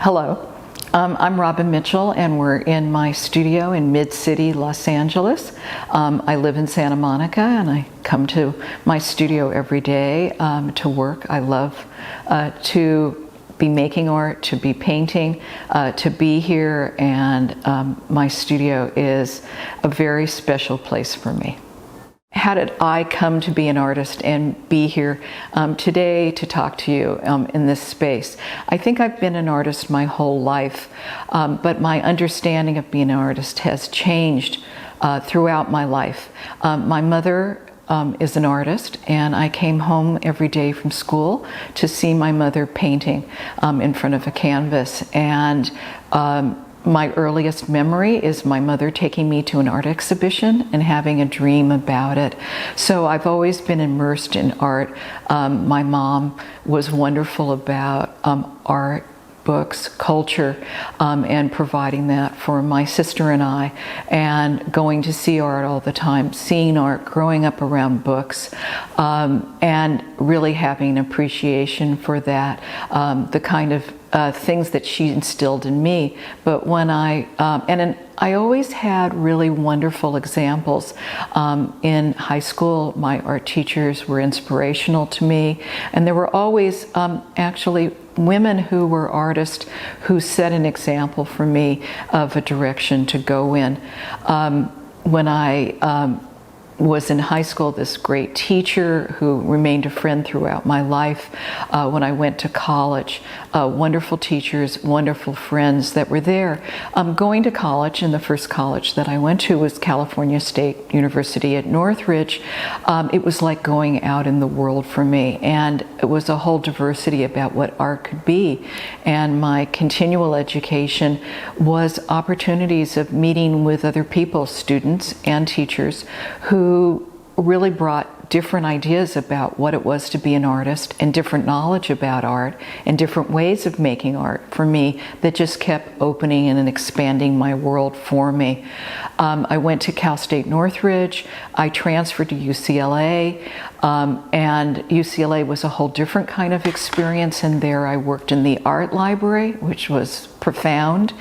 Hello, I'm Robin Mitchell and we're in my studio in Mid-City, Los Angeles. I live in Santa Monica and I come to my studio every day to work. I love to be making art, to be painting, to be here, and my studio is a very special place for me. How did I come to be an artist and be here today to talk to you in this space? I think I've been an artist my whole life, but my understanding of being an artist has changed throughout my life. My mother is an artist, and I came home every day from school to see my mother painting in front of a canvas. And my earliest memory is my mother taking me to an art exhibition and having a dream about it. So I've always been immersed in art. My mom was wonderful about art, books, culture, and providing that for my sister and I, and going to see art all the time, seeing art, growing up around books, and really having an appreciation for that, the kind of things that she instilled in me. But when I always had really wonderful examples. In high school, my art teachers were inspirational to me, and there were always actually women who were artists who set an example for me of a direction to go in. When I was in high school, this great teacher who remained a friend throughout my life. When I went to college, wonderful teachers, wonderful friends that were there. Going to college, and the first college that I went to was California State University at Northridge. It was like going out in the world for me, and it was a whole diversity about what art could be. And my continual education was opportunities of meeting with other people, students and teachers, who really brought different ideas about what it was to be an artist, and different knowledge about art, and different ways of making art for me that just kept opening and expanding my world for me. I went to Cal State Northridge. I transferred to UCLA, and UCLA was a whole different kind of experience, and there I worked in the art library, which was profound,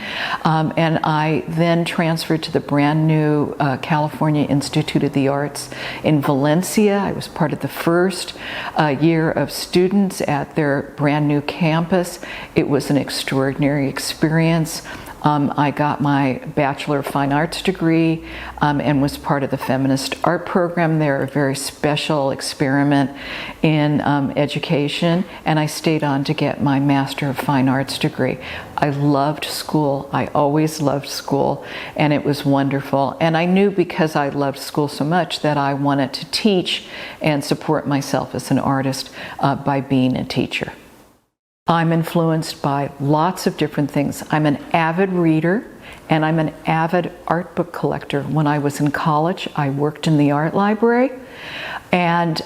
and I then transferred to the brand new California Institute of the Arts in Valencia. I was part of the first year of students at their brand new campus. It was an extraordinary experience. I got my Bachelor of Fine Arts degree and was part of the feminist art program there, a very special experiment in education, and I stayed on to get my Master of Fine Arts degree. I loved school. I always loved school, and it was wonderful. And I knew, because I loved school so much, that I wanted to teach and support myself as an artist by being a teacher. I'm influenced by lots of different things. I'm an avid reader, and I'm an avid art book collector. When I was in college, I worked in the art library, and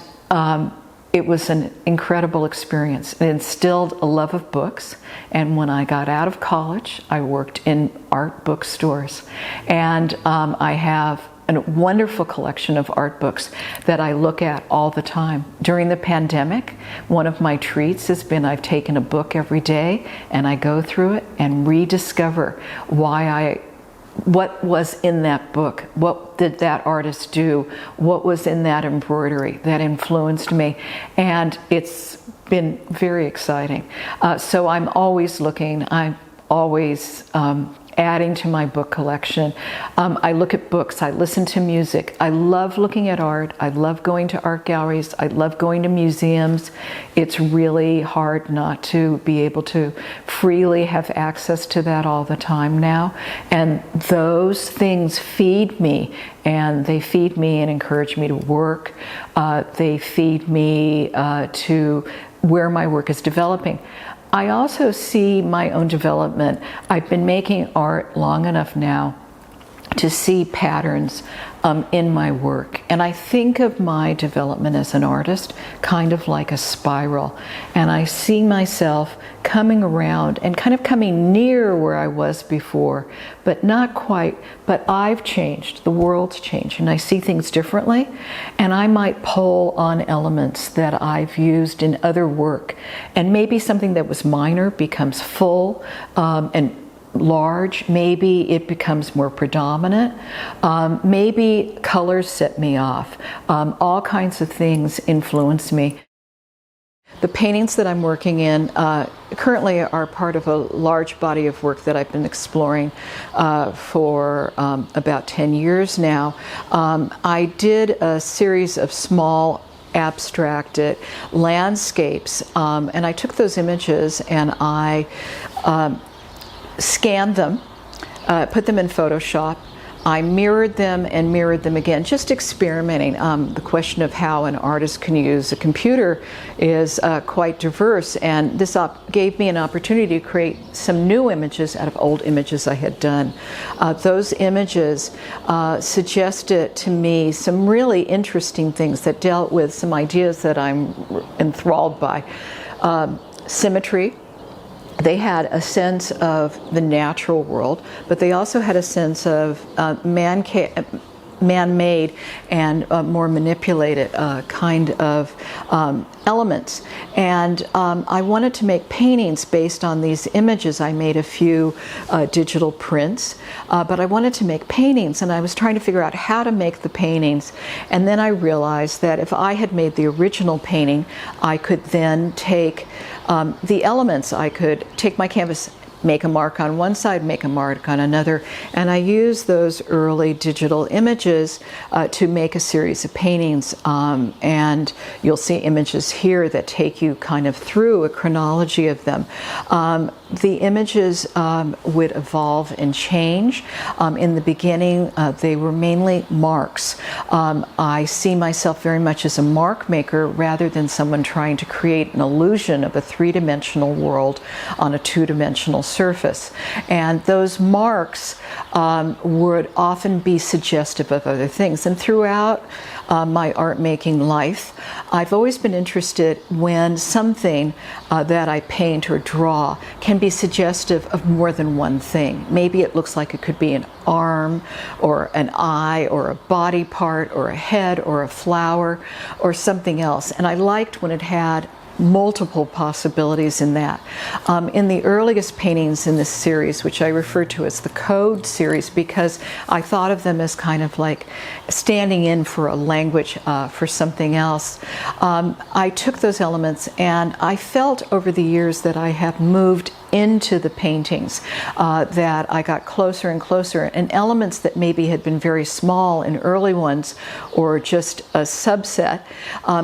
it was an incredible experience. It instilled a love of books, and when I got out of college, I worked in art bookstores. And I have a wonderful collection of art books that I look at all the time. During the pandemic, one of my treats has been I've taken a book every day and I go through it and rediscover what was in that book, what did that artist do, what was in that embroidery that influenced me, and it's been very exciting. So I'm always looking, I'm always adding to my book collection. I look at books, I listen to music. I love looking at art. I love going to art galleries. I love going to museums. It's really hard not to be able to freely have access to that all the time now. And those things feed me, and they feed me and encourage me to work. They feed me to where my work is developing. I also see my own development. I've been making art long enough now to see patterns in my work. And I think of my development as an artist kind of like a spiral. And I see myself coming around and kind of coming near where I was before, but not quite. But I've changed, the world's changed, and I see things differently. And I might pull on elements that I've used in other work. And maybe something that was minor becomes full and large. Maybe it becomes more predominant. Maybe colors set me off. All kinds of things influence me. The paintings that I'm working in currently are part of a large body of work that I've been exploring for about 10 years now. I did a series of small abstracted landscapes, and I took those images and I scanned them, put them in Photoshop. I mirrored them and mirrored them again, just experimenting. The question of how an artist can use a computer is quite diverse, and this gave me an opportunity to create some new images out of old images I had done. Those images suggested to me some really interesting things that dealt with some ideas that I'm enthralled by. Symmetry. They had a sense of the natural world, but they also had a sense of man-made and more manipulated kind of elements. And I wanted to make paintings based on these images. I made a few digital prints, but I wanted to make paintings, and I was trying to figure out how to make the paintings. And then I realized that if I had made the original painting, I could then take the elements. I could take my canvas, make a mark on one side, make a mark on another, and I use those early digital images to make a series of paintings, and you'll see images here that take you kind of through a chronology of them. The images would evolve and change. In the beginning, they were mainly marks. I see myself very much as a mark maker rather than someone trying to create an illusion of a three-dimensional world on a two-dimensional surface. And those marks would often be suggestive of other things. And throughout my art making life, I've always been interested when something that I paint or draw can be suggestive of more than one thing. Maybe it looks like it could be an arm or an eye or a body part or a head or a flower or something else. And I liked when it had multiple possibilities in that. In the earliest paintings in this series, which I refer to as the Code series, because I thought of them as kind of like standing in for a language for something else, I took those elements and I felt over the years that I have moved into the paintings, that I got closer and closer, and elements that maybe had been very small in early ones or just a subset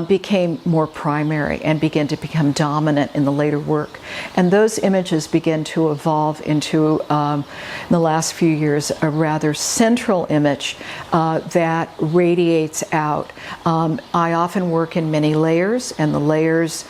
became more primary and began to become dominant in the later work. And those images began to evolve into, in the last few years, a rather central image that radiates out. I often work in many layers, and the layers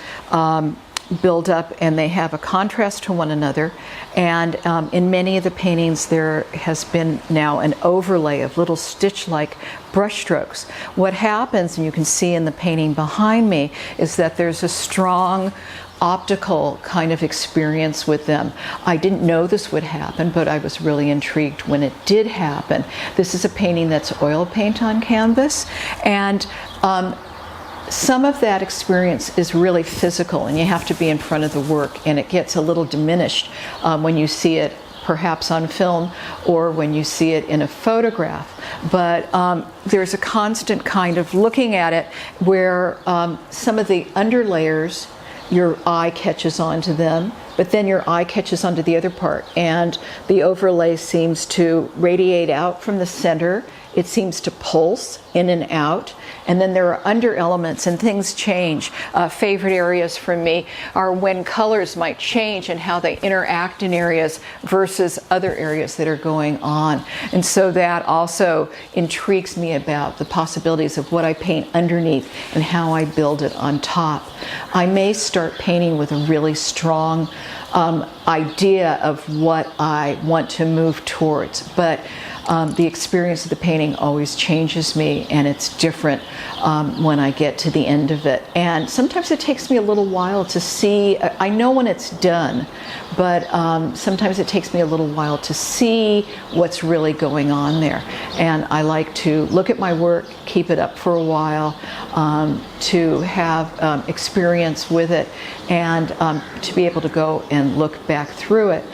build up and they have a contrast to one another, and in many of the paintings there has been now an overlay of little stitch-like brushstrokes. What happens, and you can see in the painting behind me, is that there's a strong optical kind of experience with them. I didn't know this would happen, but I was really intrigued when it did happen. This is a painting that's oil paint on canvas, and some of that experience is really physical, and you have to be in front of the work, and it gets a little diminished when you see it perhaps on film or when you see it in a photograph. But there's a constant kind of looking at it where some of the underlayers, your eye catches onto them, but then your eye catches onto the other part, and the overlay seems to radiate out from the center. It seems to pulse in and out, and then there are under elements and things change. Favorite areas for me are when colors might change and how they interact in areas versus other areas that are going on. And so that also intrigues me about the possibilities of what I paint underneath and how I build it on top. I may start painting with a really strong idea of what I want to move towards, but the experience of the painting always changes me, and it's different when I get to the end of it. And sometimes it takes me a little while to see, I know when it's done, but sometimes it takes me a little while to see what's really going on there. And I like to look at my work, keep it up for a while, to have experience with it, and to be able to go and look back through it.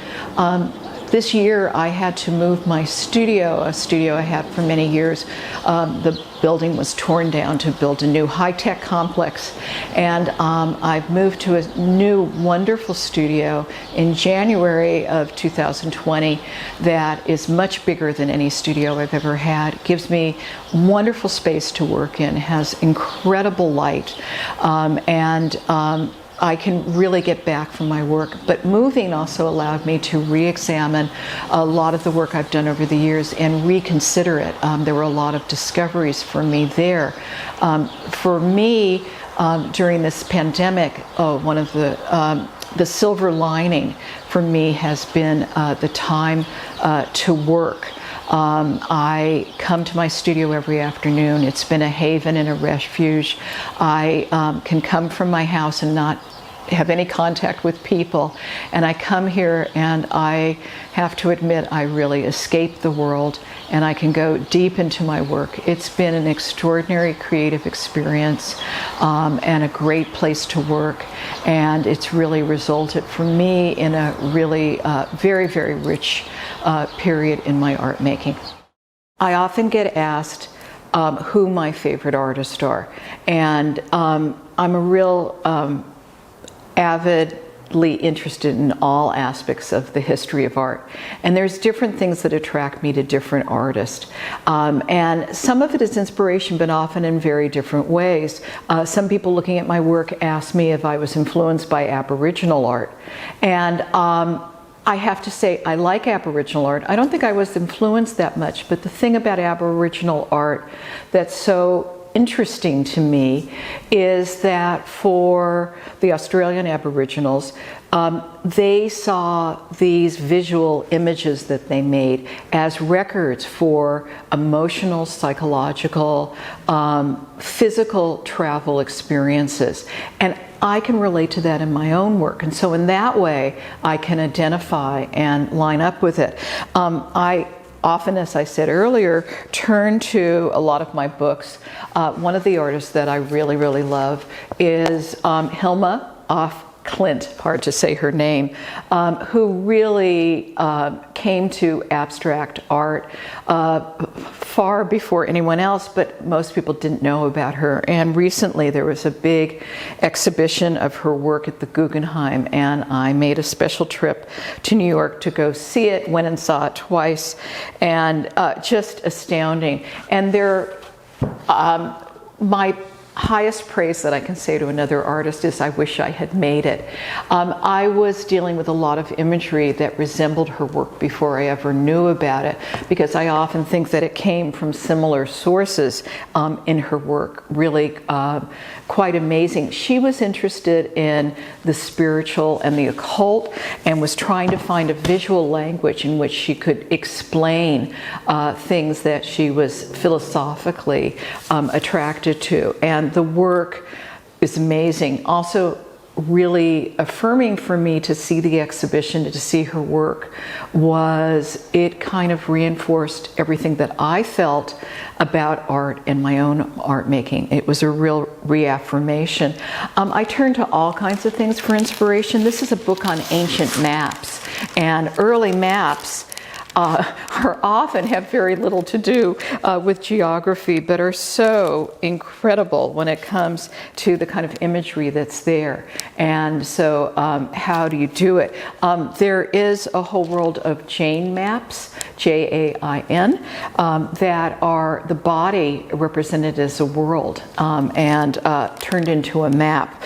This year I had to move my studio, a studio I had for many years. The building was torn down to build a new high-tech complex, and I've moved to a new wonderful studio in January of 2020 that is much bigger than any studio I've ever had. It gives me wonderful space to work in, has incredible light, and I can really get back from my work. But moving also allowed me to re-examine a lot of the work I've done over the years and reconsider it. There were a lot of discoveries for me there. For me, during this pandemic, one of the silver lining for me has been the time to work. I come to my studio every afternoon. It's been a haven and a refuge. I can come from my house and not have any contact with people, and I come here and I have to admit I really escape the world, and I can go deep into my work. It's been an extraordinary creative experience, and a great place to work, and it's really resulted for me in a really very, very rich period in my art making. I often get asked who my favorite artists are, and I'm a real avidly interested in all aspects of the history of art, and there's different things that attract me to different artists, and some of it is inspiration, but often in very different ways. Some people looking at my work ask me if I was influenced by Aboriginal art, and I have to say I like Aboriginal art. I don't think I was influenced that much, but the thing about Aboriginal art that's so interesting to me is that for the Australian Aboriginals, they saw these visual images that they made as records for emotional, psychological, physical travel experiences. And I can relate to that in my own work. And so in that way, I can identify and line up with it. I often, as I said earlier, turn to a lot of my books. One of the artists that I really, really love is Hilma af Klint, hard to say her name, who really came to abstract art far before anyone else, but most people didn't know about her. And recently there was a big exhibition of her work at the Guggenheim, and I made a special trip to New York to go see it, went and saw it twice, and just astounding. And my highest praise that I can say to another artist is I wish I had made it. I was dealing with a lot of imagery that resembled her work before I ever knew about it, because I often think that it came from similar sources in her work. Really quite amazing. She was interested in the spiritual and the occult, and was trying to find a visual language in which she could explain things that she was philosophically attracted to. And the work is amazing. Also really affirming for me to see the exhibition, to see her work, was it kind of reinforced everything that I felt about art and my own art making. It was a real reaffirmation. I turn to all kinds of things for inspiration. This is a book on ancient maps, and early maps often have very little to do with geography, but are so incredible when it comes to the kind of imagery that's there. And so how do you do it? There is a whole world of Jain maps, Jain, that are the body represented as a world and turned into a map.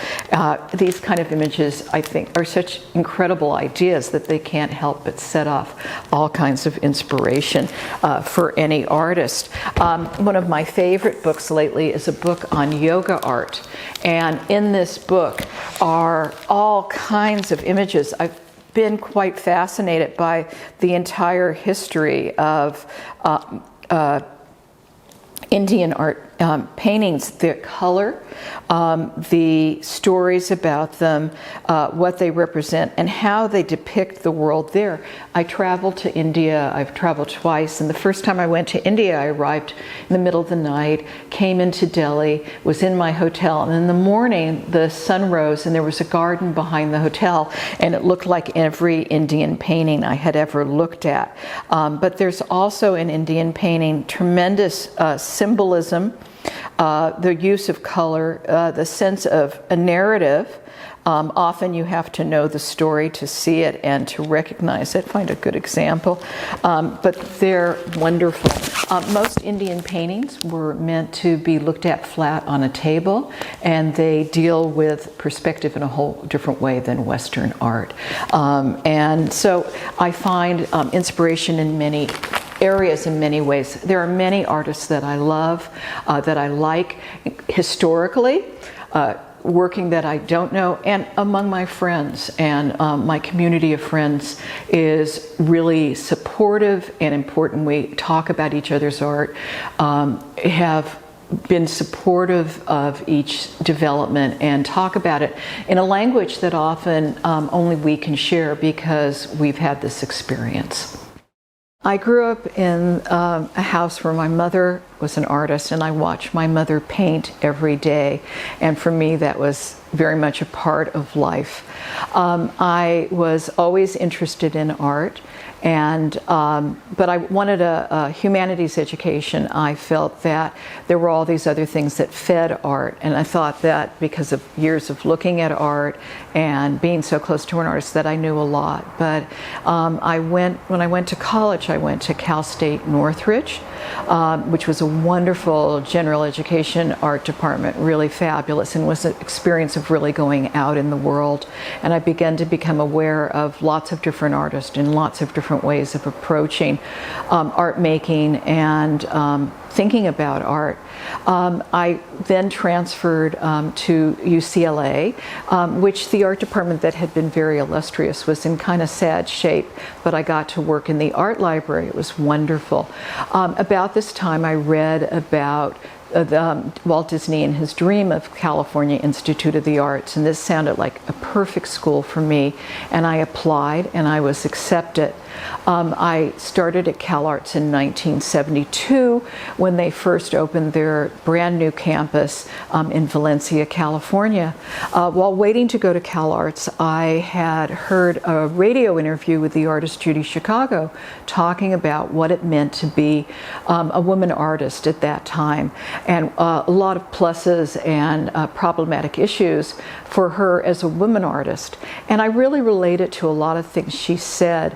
These kind of images, I think, are such incredible ideas that they can't help but set off all kinds of inspiration for any artist. One of my favorite books lately is a book on yoga art, and in this book are all kinds of images. I've been quite fascinated by the entire history of Indian art paintings, the color, the stories about them, what they represent, and how they depict the world there. I traveled to India. I've traveled twice, and the first time I went to India, I arrived in the middle of the night, came into Delhi, was in my hotel, and in the morning the sun rose and there was a garden behind the hotel, and it looked like every Indian painting I had ever looked at. But there's also in Indian painting tremendous symbolism, the use of color, the sense of a narrative. Often you have to know the story to see it and to recognize it. Find a good example. But they're wonderful. Most Indian paintings were meant to be looked at flat on a table, and they deal with perspective in a whole different way than Western art. And so I find inspiration in many areas in many ways. There are many artists that I love, that I like historically, working that I don't know, and among my friends. And my community of friends is really supportive and important. We talk about each other's art, have been supportive of each development, and talk about it in a language that often only we can share because we've had this experience. I grew up in a house where my mother was an artist, and I watched my mother paint every day, and for me that was very much a part of life. I was always interested in art, and but I wanted a humanities education. I felt that there were all these other things that fed art, and I thought that because of years of looking at art and being so close to an artist that I knew a lot. But when I went to college, I went to Cal State Northridge, which was a wonderful general education art department, really fabulous, and was an experience of really going out in the world. And I began to become aware of lots of different artists and lots of different ways of approaching art making and thinking about art. I then transferred to UCLA, which the art department that had been very illustrious was in kind of sad shape, but I got to work in the art library. It was wonderful. About this time I read about Walt Disney and his dream of California Institute of the Arts, and this sounded like a perfect school for me, and I applied and I was accepted. I started at CalArts in 1972 when they first opened their brand new campus in Valencia, California. While waiting to go to CalArts, I had heard a radio interview with the artist Judy Chicago talking about what it meant to be a woman artist at that time, and a lot of pluses and problematic issues for her as a woman artist. And I really related to a lot of things she said.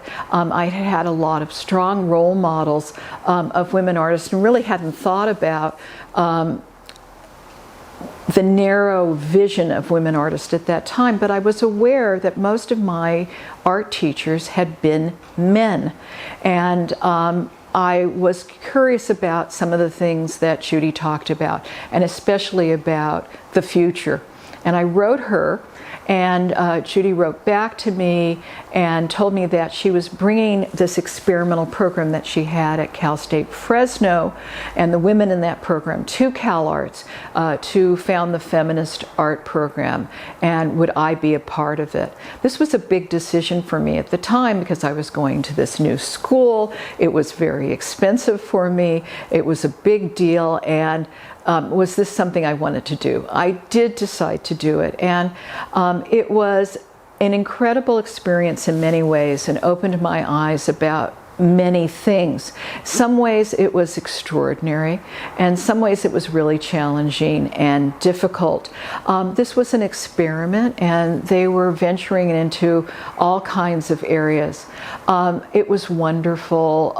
I had a lot of strong role models of women artists and really hadn't thought about the narrow vision of women artists at that time, but I was aware that most of my art teachers had been men. And I was curious about some of the things that Judy talked about, and especially about the future. And I wrote her, and Judy wrote back to me and told me that she was bringing this experimental program that she had at Cal State Fresno and the women in that program to CalArts to found the feminist art program, and would I be a part of it. This was a big decision for me at the time because I was going to this new school. It was very expensive for me. It was a big deal, and was this something I wanted to do? I did decide to do it, and it was an incredible experience in many ways and opened my eyes about many things. Some ways it was extraordinary, and some ways it was really challenging and difficult. This was an experiment, and they were venturing into all kinds of areas. It was wonderful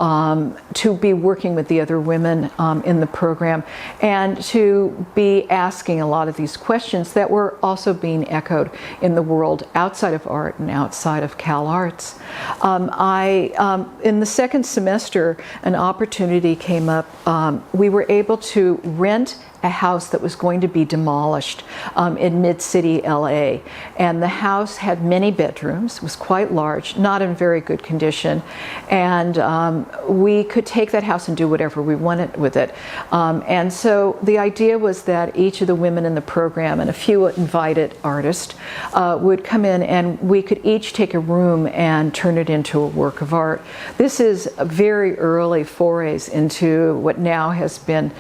to be working with the other women in the program, and to be asking a lot of these questions that were also being echoed in the world outside of art and outside of CalArts. In the second semester, an opportunity came up. We were able to rent a house that was going to be demolished in mid-city LA. And the house had many bedrooms, was quite large, not in very good condition. And we could take that house and do whatever we wanted with it. And so the idea was that each of the women in the program and a few invited artists would come in, and we could each take a room and turn it into a work of art. This is a very early forays into what now has been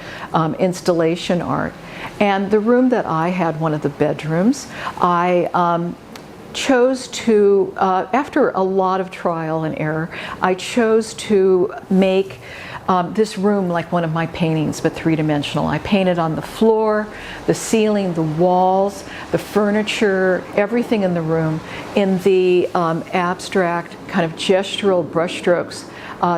installation art. And the room that I had, one of the bedrooms, I chose to, after a lot of trial and error, I chose to make this room like one of my paintings, but three-dimensional. I painted on the floor, the ceiling, the walls, the furniture, everything in the room in the abstract kind of gestural brushstrokes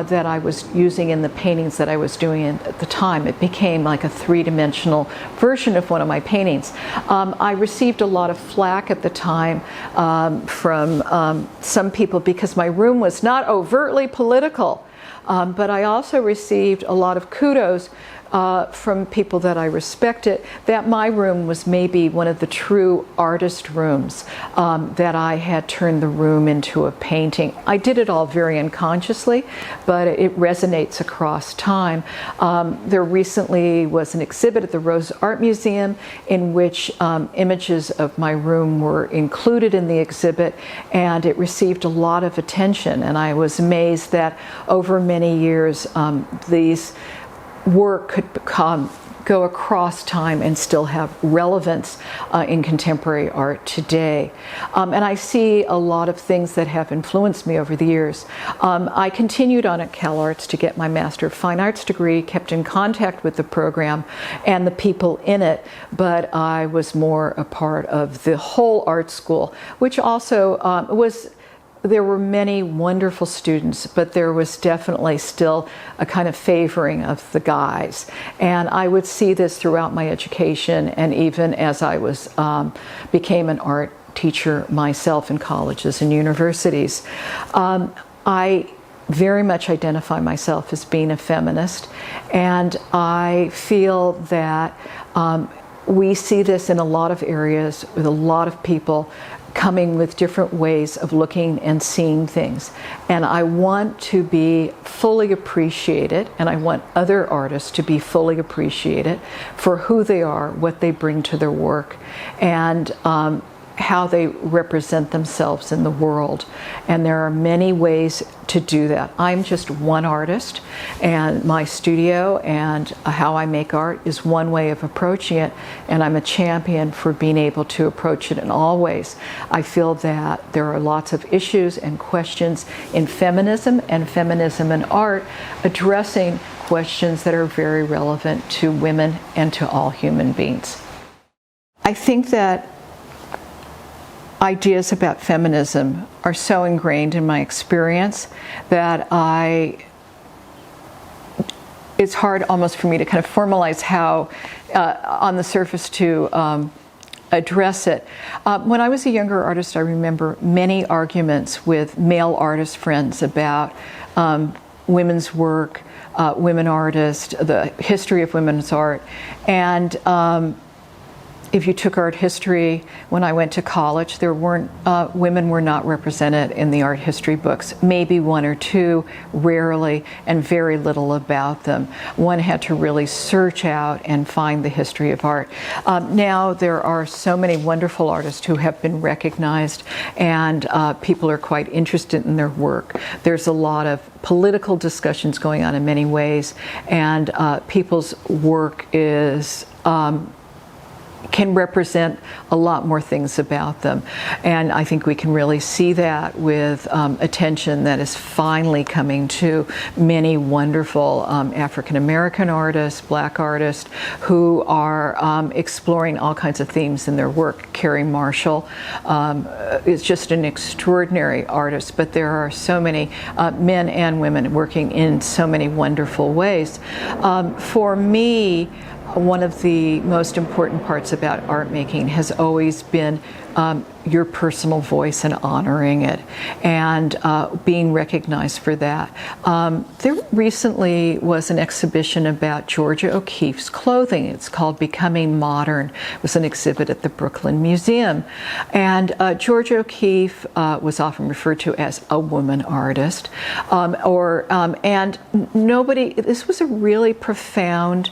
that I was using in the paintings that I was doing at the time. It became like a three-dimensional version of one of my paintings. I received a lot of flack at the time from some people because my room was not overtly political. But I also received a lot of kudos from people that I respected, that my room was maybe one of the true artist rooms, that I had turned the room into a painting. I did it all very unconsciously, but it resonates across time. There recently was an exhibit at the Rose Art Museum in which images of my room were included in the exhibit, and it received a lot of attention, and I was amazed that over many years these work could go across time and still have relevance in contemporary art today. And I see a lot of things that have influenced me over the years. I continued on at CalArts to get my Master of Fine Arts degree, kept in contact with the program and the people in it, but I was more a part of the whole art school, which also there were many wonderful students, but there was definitely still a kind of favoring of the guys. And I would see this throughout my education, and even as I was became an art teacher myself in colleges and universities. I very much identify myself as being a feminist, and I feel that we see this in a lot of areas with a lot of people coming with different ways of looking and seeing things. And I want to be fully appreciated, and I want other artists to be fully appreciated for who they are, what they bring to their work, and how they represent themselves in the world. And there are many ways to do that. I'm just one artist, and my studio and how I make art is one way of approaching it, and I'm a champion for being able to approach it in all ways. I feel that there are lots of issues and questions in feminism in art, addressing questions that are very relevant to women and to all human beings. I think that ideas about feminism are so ingrained in my experience that it's hard almost for me to kind of formalize how on the surface to address it. When I was a younger artist, I remember many arguments with male artist friends about women's work, women artists, the history of women's art, and if you took art history, when I went to college, there weren't, women were not represented in the art history books, maybe one or two, rarely, and very little about them. One had to really search out and find the history of art. Now there are so many wonderful artists who have been recognized, and people are quite interested in their work. There's a lot of political discussions going on in many ways, and people's work is can represent a lot more things about them. And I think we can really see that with attention that is finally coming to many wonderful African American artists, black artists, who are exploring all kinds of themes in their work. Carrie Marshall is just an extraordinary artist, but there are so many men and women working in so many wonderful ways. For me, one of the most important parts about art making has always been your personal voice and honoring it, and being recognized for that. There recently was an exhibition about Georgia O'Keeffe's clothing. It's called Becoming Modern. It was an exhibit at the Brooklyn Museum. And Georgia O'Keeffe was often referred to as a woman artist. And this was a really profound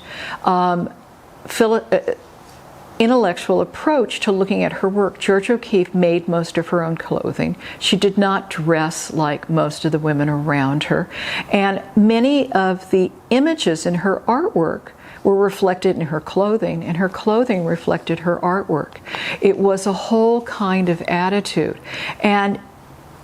intellectual approach to looking at her work. Georgia O'Keeffe made most of her own clothing. She did not dress like most of the women around her. And many of the images in her artwork were reflected in her clothing, and her clothing reflected her artwork. It was a whole kind of attitude. And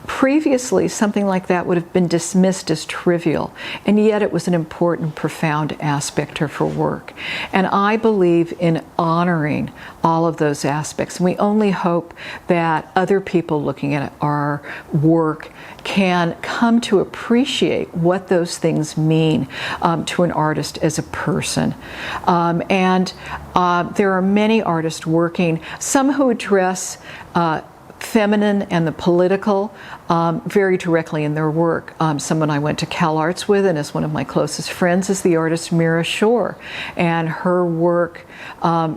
previously, something like that would have been dismissed as trivial, and yet it was an important, profound aspect of her work. And I believe in honoring all of those aspects. And we only hope that other people looking at our work can come to appreciate what those things mean to an artist as a person. There are many artists working, some who address feminine and the political very directly in their work. Someone I went to Cal Arts with and is one of my closest friends is the artist Mira Shore, and her work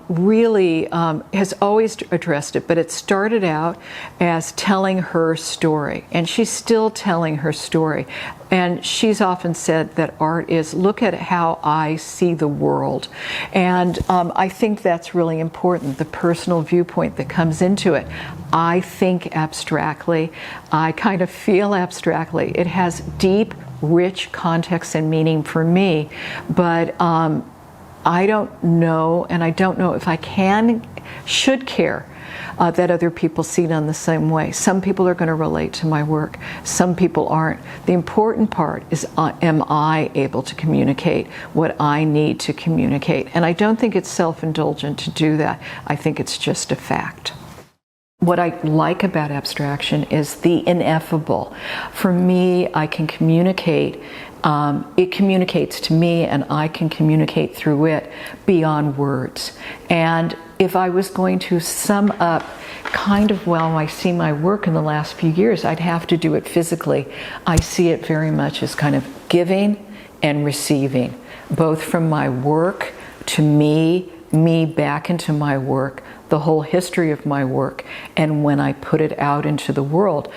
really has always addressed it, but it started out as telling her story, and she's still telling her story. And she's often said that art is, look at how I see the world. And I think that's really important, the personal viewpoint that comes into it. I think abstractly. I kind of feel abstractly. It has deep, rich context and meaning for me. But I don't know, and I don't know if I should care that other people see it in the same way. Some people are going to relate to my work. Some people aren't. The important part is, am I able to communicate what I need to communicate? And I don't think it's self-indulgent to do that. I think it's just a fact. What I like about abstraction is the ineffable. For me, I can communicate. It communicates to me, and I can communicate through it beyond words. And if I was going to sum up kind of how I see my work in the last few years, I'd have to do it physically. I see it very much as kind of giving and receiving, both from my work to me back into my work, the whole history of my work, and when I put it out into the world.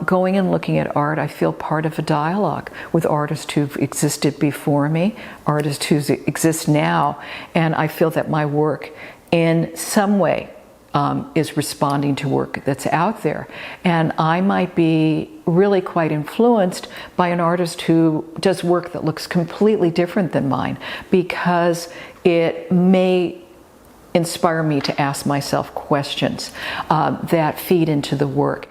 Going and looking at art, I feel part of a dialogue with artists who've existed before me, artists who exist now, and I feel that my work in some way is responding to work that's out there. And I might be really quite influenced by an artist who does work that looks completely different than mine, because it may inspire me to ask myself questions that feed into the work.